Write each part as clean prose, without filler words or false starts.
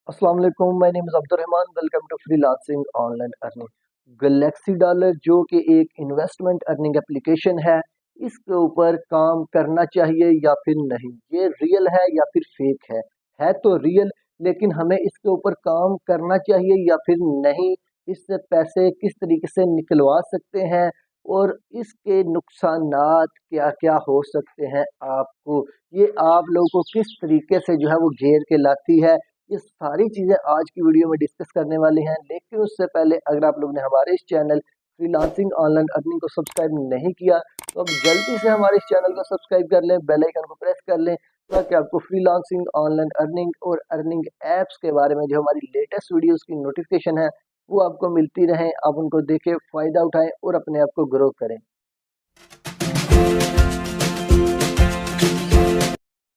अस्सलाम वालेकुम, my name is Abdurrahman. Welcome to freelancing online earning. Galaxy dollar जो कि एक इन्वेस्टमेंट अर्निंग एप्लीकेशन है, इसके ऊपर काम करना चाहिए या फिर नहीं? ये रियल है या फिर फेक है? है तो रियल, लेकिन हमें इसके ऊपर काम करना चाहिए या फिर नहीं? इससे पैसे किस तरीके से निकलवा सकते हैं और इसके नुकसानात क्या-क्या हो सकते हैं आपको? ये आप लोगों को किस तरीके से जो है वो घेर के लाती है? ये सारी चीज़ें आज की वीडियो में डिस्कस करने वाले हैं। लेकिन उससे पहले अगर आप लोग ने हमारे इस चैनल फ्रीलांसिंग ऑनलाइन अर्निंग को सब्सक्राइब नहीं किया तो अब जल्दी से हमारे इस चैनल को सब्सक्राइब कर लें, बेल आइकन को प्रेस कर लें, ताकि आपको फ्रीलांसिंग ऑनलाइन अर्निंग और अर्निंग ऐप्स के बारे में जो हमारी लेटेस्ट वीडियोस की नोटिफिकेशन है वो आपको मिलती रहें। आप उनको देखें, फ़ायदा उठाएं और अपने आप को ग्रो करें।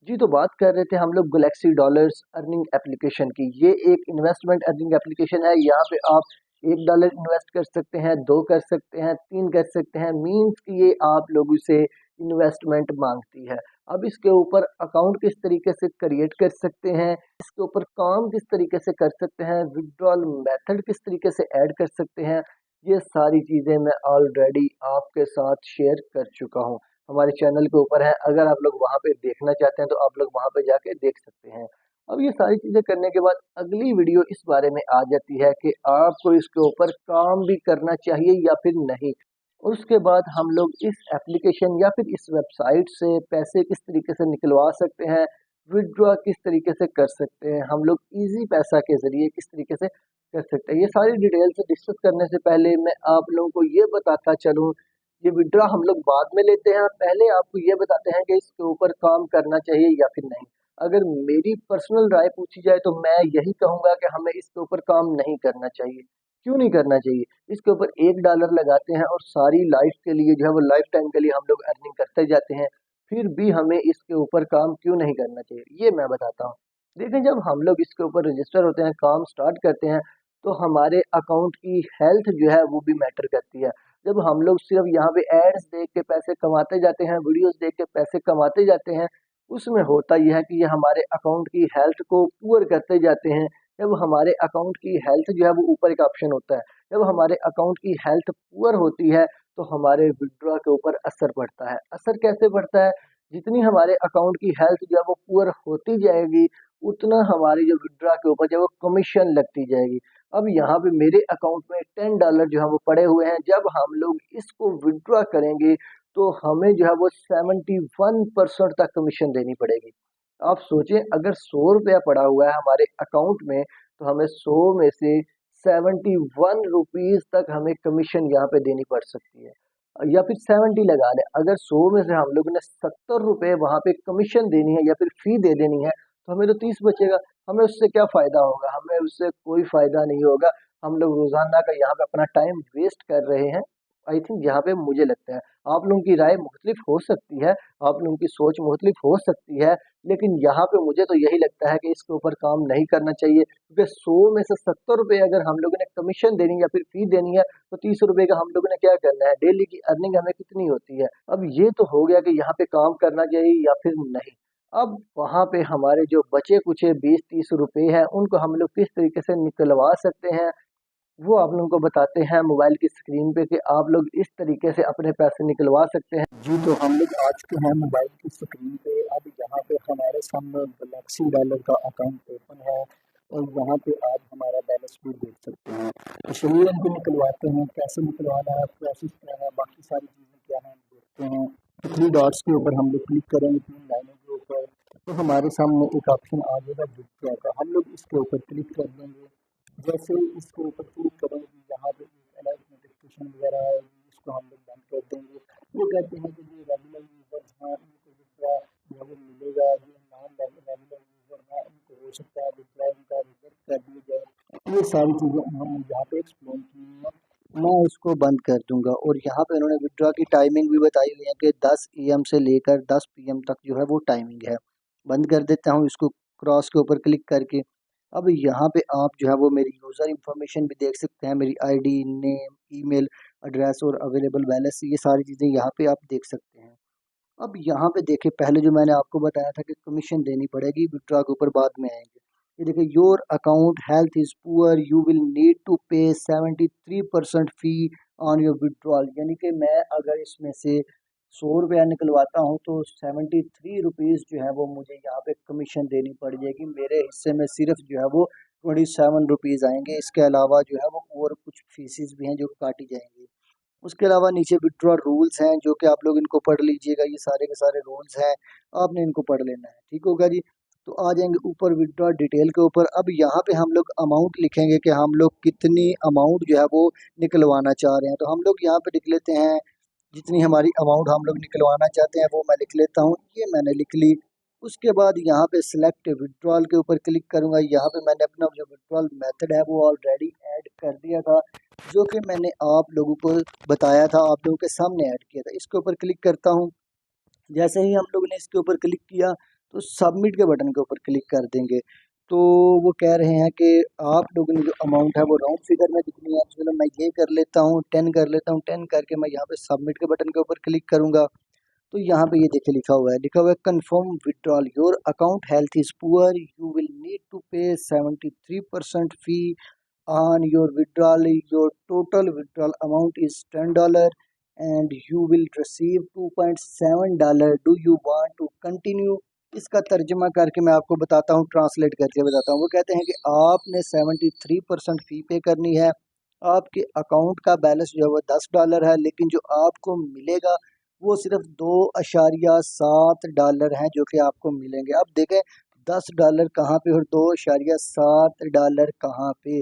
जी, तो बात कर रहे थे हम लोग गैलेक्सी डॉलर्स अर्निंग एप्लीकेशन की। ये एक इन्वेस्टमेंट अर्निंग एप्लीकेशन है। यहाँ पे आप $1 इन्वेस्ट कर सकते हैं, 2 कर सकते हैं, 3 कर सकते हैं। मीन्स कि ये आप लोगों से इन्वेस्टमेंट मांगती है। अब इसके ऊपर अकाउंट किस तरीके से क्रिएट कर सकते हैं, इसके ऊपर काम किस तरीके से कर सकते हैं, विड्रॉल मेथड किस तरीके से ऐड कर सकते हैं, ये सारी चीज़ें मैं ऑलरेडी आपके साथ शेयर कर चुका हूँ। हमारे चैनल के ऊपर है। अगर आप लोग वहाँ पे देखना चाहते हैं तो आप लोग वहाँ पे जाके देख सकते हैं। अब ये सारी चीज़ें करने के बाद अगली वीडियो इस बारे में आ जाती है कि आपको इसके ऊपर काम भी करना चाहिए या फिर नहीं। और उसके बाद हम लोग इस एप्लीकेशन या फिर इस वेबसाइट से पैसे किस तरीके से निकलवा सकते हैं, विथड्रॉ किस तरीके से कर सकते हैं, हम लोग ईज़ी पैसा के ज़रिए किस तरीके से कर सकते हैं। ये सारी डिटेल से डिस्कस करने से पहले मैं आप लोगों को ये बताता चलूँ, ये विड्रॉ हम लोग बाद में लेते हैं। पहले आपको ये बताते हैं कि इसके ऊपर काम करना चाहिए या फिर नहीं। अगर मेरी पर्सनल राय पूछी जाए तो मैं यही कहूँगा कि हमें इसके ऊपर काम नहीं करना चाहिए। क्यों नहीं करना चाहिए? इसके ऊपर $1 लगाते हैं और सारी लाइफ के लिए जो है वो लाइफ टाइम के लिए हम लोग अर्निंग करते जाते हैं। फिर भी हमें इसके ऊपर काम क्यों नहीं करना चाहिए? ये मैं बताता हूँ। देखें, जब हम लोग इसके ऊपर रजिस्टर होते हैं, काम स्टार्ट करते हैं, तो हमारे अकाउंट की हेल्थ जो है वो भी मैटर करती है। जब हम लोग सिर्फ यहाँ पे एड्स देख के पैसे कमाते जाते हैं, वीडियोस देख के पैसे कमाते जाते हैं, उसमें होता यह है कि ये हमारे अकाउंट की हेल्थ को पुअर करते जाते हैं। जब हमारे अकाउंट की हेल्थ जो है वो ऊपर एक ऑप्शन होता है, जब हमारे अकाउंट की हेल्थ पुअर होती है तो हमारे विड्रॉ के ऊपर असर पड़ता है। असर कैसे पड़ता है? जितनी हमारे अकाउंट की हेल्थ जो है वो पुअर होती जाएगी, उतना हमारी जो विड्रॉ के ऊपर जो है वो कमीशन लगती जाएगी। अब यहाँ पे मेरे अकाउंट में $10 जो है वो पड़े हुए हैं। जब हम लोग इसको विड्रॉ करेंगे तो हमें जो है वो 71% तक कमीशन देनी पड़ेगी। आप सोचें, अगर ₹100 पड़ा हुआ है हमारे अकाउंट में तो हमें 100 में से 71 रुपीज़ तक हमें कमीशन यहाँ पे देनी पड़ सकती है। या फिर 70 लगा लें, अगर 100 में से हम लोगों ने ₹70 वहाँ पे कमीशन देनी है या फिर फ़ी दे देनी है तो हमें तो 30 बचेगा। हमें उससे क्या फ़ायदा होगा? हमें उससे कोई फ़ायदा नहीं होगा। हम लोग रोज़ाना का यहाँ पे अपना टाइम वेस्ट कर रहे हैं। आई थिंक यहाँ पे मुझे लगता है, आप लोगों की राय मुख्तलिफ हो सकती है, आप लोगों की सोच मुख्तलिफ हो सकती है, लेकिन यहाँ पे मुझे तो यही लगता है कि इसके ऊपर काम नहीं करना चाहिए, क्योंकि 100 में से ₹70 अगर हम लोगों ने कमीशन देनी है या फिर फ़ी देनी है तो ₹30 का हम लोगों ने क्या करना है? डेली की अर्निंग हमें कितनी होती है? अब ये तो हो गया कि यहाँ पे काम करना चाहिए या फिर नहीं। अब वहाँ पे हमारे जो बचे-कुचे 20-30 रुपए हैं, उनको हम लोग किस तरीके से निकलवा सकते हैं, वो आप लोगों को बताते हैं मोबाइल की स्क्रीन पे कि आप लोग इस तरीके से अपने पैसे निकलवा सकते हैं। जी, तो हम लोग आ चुके हैं मोबाइल की स्क्रीन पे। अब यहाँ पे हमारे सामने गैलेक्सी डॉलर का अकाउंट ओपन है और यहाँ पे आप हमारा बैलेंस भी देख सकते हैं। तो चलिए इनको निकलवाते हैं, कैसे निकलवाना है, प्रोसेस क्या है, बाकी सारी चीज़ें क्या हैं देखते हैं। तो 3 डॉट्स के ऊपर हम लोग क्लिक करेंगे, 3 लाइनों के ऊपर, तो हमारे सामने एक ऑप्शन आ जाएगा विथड्रॉ का। हम लोग इसके ऊपर क्लिक कर देंगे। जैसे ही इसके ऊपर क्लिक करेंगे, यहाँ पे अलर्ट नोटिफिकेशन वगैरह आएगी, इसको हम लोग बंद कर देंगे। वो कहते हैं कि जो रेगुलर यूज़र्स हैं उनको विड्रॉ जो है मिलेगा, जो नॉन रेगुलर यूज़र हैं उनको हो सकता है विड्रॉ उनका रिजेक्ट कर दिया जाए। ये सारी चीज़ें उन्होंने यहाँ पे एक्सप्लेन की हैं। मैं इसको बंद कर दूंगा और यहाँ पे उन्होंने विड्रॉ की टाइमिंग भी बताई हुई है कि 10 AM से लेकर 10 PM तक जो है वो टाइमिंग है। बंद कर देता हूँ इसको क्रॉस के ऊपर क्लिक करके। अब यहाँ पे आप जो है वो मेरी यूज़र इन्फॉर्मेशन भी देख सकते हैं, मेरी आईडी, नेम, ईमेल एड्रेस और अवेलेबल बैलेंस, ये सारी चीज़ें यहाँ पे आप देख सकते हैं। अब यहाँ पे देखिए, पहले जो मैंने आपको बताया था कि कमीशन देनी पड़ेगी, विड्रॉ के ऊपर बाद में आएंगे। ये देखिए, your account health is poor, you will need to pay 73% fee on your withdrawal. यानी कि मैं अगर इसमें से 100 रुपया निकलवाता हूँ तो 73 रुपीज़ जो है वो मुझे यहाँ पे कमीशन देनी पड़ जाएगी। मेरे हिस्से में सिर्फ जो है वो 27 रुपीज़ आएंगे। इसके अलावा जो है वो और कुछ फीसिस भी हैं जो काटी जाएंगी। उसके अलावा नीचे विड्रॉ रूल्स हैं जो कि आप लोग इनको पढ़ लीजिएगा। ये सारे के सारे रूल्स हैं, आपने इनको पढ़ लेना है। ठीक होगा जी। तो आ जाएंगे ऊपर विड्रॉ डिटेल के ऊपर। अब यहाँ पे हम लोग अमाउंट लिखेंगे कि हम लोग कितनी अमाउंट जो है वो निकलवाना चाह रहे हैं। तो हम लोग यहाँ पे लिख लेते हैं जितनी हमारी अमाउंट हम लोग निकलवाना चाहते हैं वो मैं लिख लेता हूँ। ये मैंने लिख ली। उसके बाद यहाँ पे सिलेक्ट विड्रॉल के ऊपर क्लिक करूँगा। यहाँ पे मैंने अपना जो विड्रॉल मेथड है वो ऑलरेडी ऐड कर दिया था, जो कि मैंने आप लोगों को बताया था, आप लोगों के सामने ऐड किया था। इसके ऊपर क्लिक करता हूँ। जैसे ही हम लोगों ने इसके ऊपर क्लिक किया तो सबमिट के बटन के ऊपर क्लिक कर देंगे। तो वो कह रहे हैं कि आप लोगों ने जो अमाउंट है वो राउंड फिगर में दिखनी है। चलो मैं ये कर लेता हूँ, 10 कर लेता हूँ। 10 करके मैं यहाँ पे सबमिट के बटन के ऊपर क्लिक करूँगा। तो यहाँ पे ये देखिए लिखा हुआ है confirm withdrawal, your account health is poor, you will need to pay 73% fee on your withdrawal. Your total withdrawal amount is $10 and you will receive $2.7. Do you want to continue? इसका तर्जमा करके मैं आपको बताता हूँ, ट्रांसलेट करके बताता हूँ। वो कहते हैं कि आपने 73% फ़ी पे करनी है। आपके अकाउंट का बैलेंस जो है वो $10 है, लेकिन जो आपको मिलेगा वो सिर्फ $2.7 हैं जो कि आपको मिलेंगे। अब देखें $10 कहाँ पे और $2.7 कहाँ पे,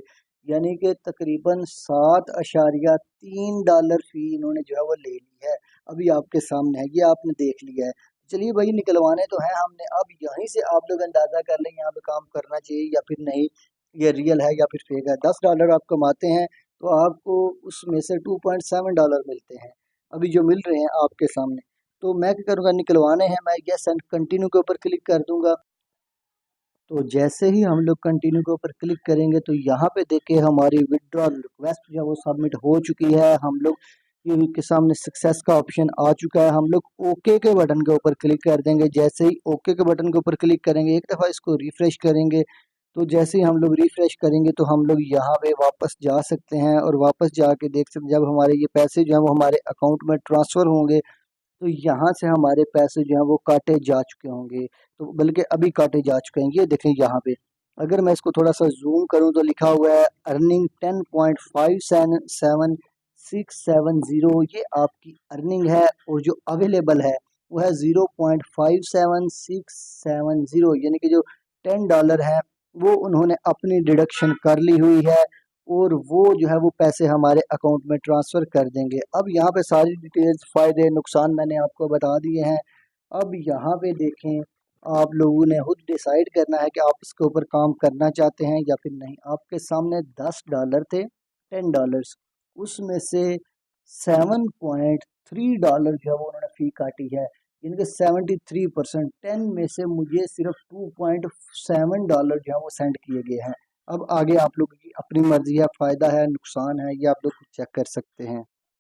यानी कि तकरीबन $7.3 फ़ी इन्होंने जो है वो ले ली है। अभी आपके सामने है, ये आपने देख लिया है। चलिए भाई, निकलवाने तो है हमने। अब यहीं से आप लोग अंदाज़ा कर लें यहाँ पे काम करना चाहिए या फिर नहीं, ये रियल है या फिर फेक है। $10 आप कमाते हैं तो आपको उसमें से $2.7 मिलते हैं, अभी जो मिल रहे हैं आपके सामने। तो मैं क्या करूँगा, निकलवाने हैं, मैं यस एंड कंटिन्यू के ऊपर क्लिक कर दूंगा। तो जैसे ही हम लोग कंटिन्यू के ऊपर क्लिक करेंगे तो यहाँ पे देखिए हमारी विड्रॉल रिक्वेस्ट जो है वो सबमिट हो चुकी है। हम लोग ये के सामने सक्सेस का ऑप्शन आ चुका है। हम लोग ओके के बटन के ऊपर क्लिक कर देंगे। जैसे ही ओके के बटन के ऊपर क्लिक करेंगे, एक दफ़ा इसको रिफ़्रेश करेंगे। तो जैसे ही हम लोग रिफ़्रेश करेंगे तो हम लोग यहाँ पे वापस जा सकते हैं और वापस जाके देख सकते हैं जब हमारे ये पैसे जो हैं वो हमारे अकाउंट में ट्रांसफ़र होंगे तो यहाँ से हमारे पैसे जो हैं वो काटे जा चुके होंगे। तो बल्कि अभी काटे जा चुके हैं, ये देखें यहाँ पे। अगर मैं इसको थोड़ा सा जूम करूँ तो लिखा हुआ है अर्निंग 10.57670। ये आपकी अर्निंग है और जो अवेलेबल है वो है 0.57670, यानी कि जो $10 है वो उन्होंने अपनी डिडक्शन कर ली हुई है और वो जो है वो पैसे हमारे अकाउंट में ट्रांसफ़र कर देंगे। अब यहाँ पे सारी डिटेल्स, फ़ायदे नुकसान मैंने आपको बता दिए हैं। अब यहाँ पे देखें, आप लोगों ने खुद डिसाइड करना है कि आप इसके ऊपर काम करना चाहते हैं या फिर नहीं। आपके सामने $10 थे, $10, उसमें से $7.3 जो है वो उन्होंने फ़ी काटी है। इनके 73%, 10 में से मुझे सिर्फ $2.7 जो है वो सेंड किए गए हैं। अब आगे आप लोगों की अपनी मर्जी है, फ़ायदा है नुकसान है, ये आप लोग चेक कर सकते हैं।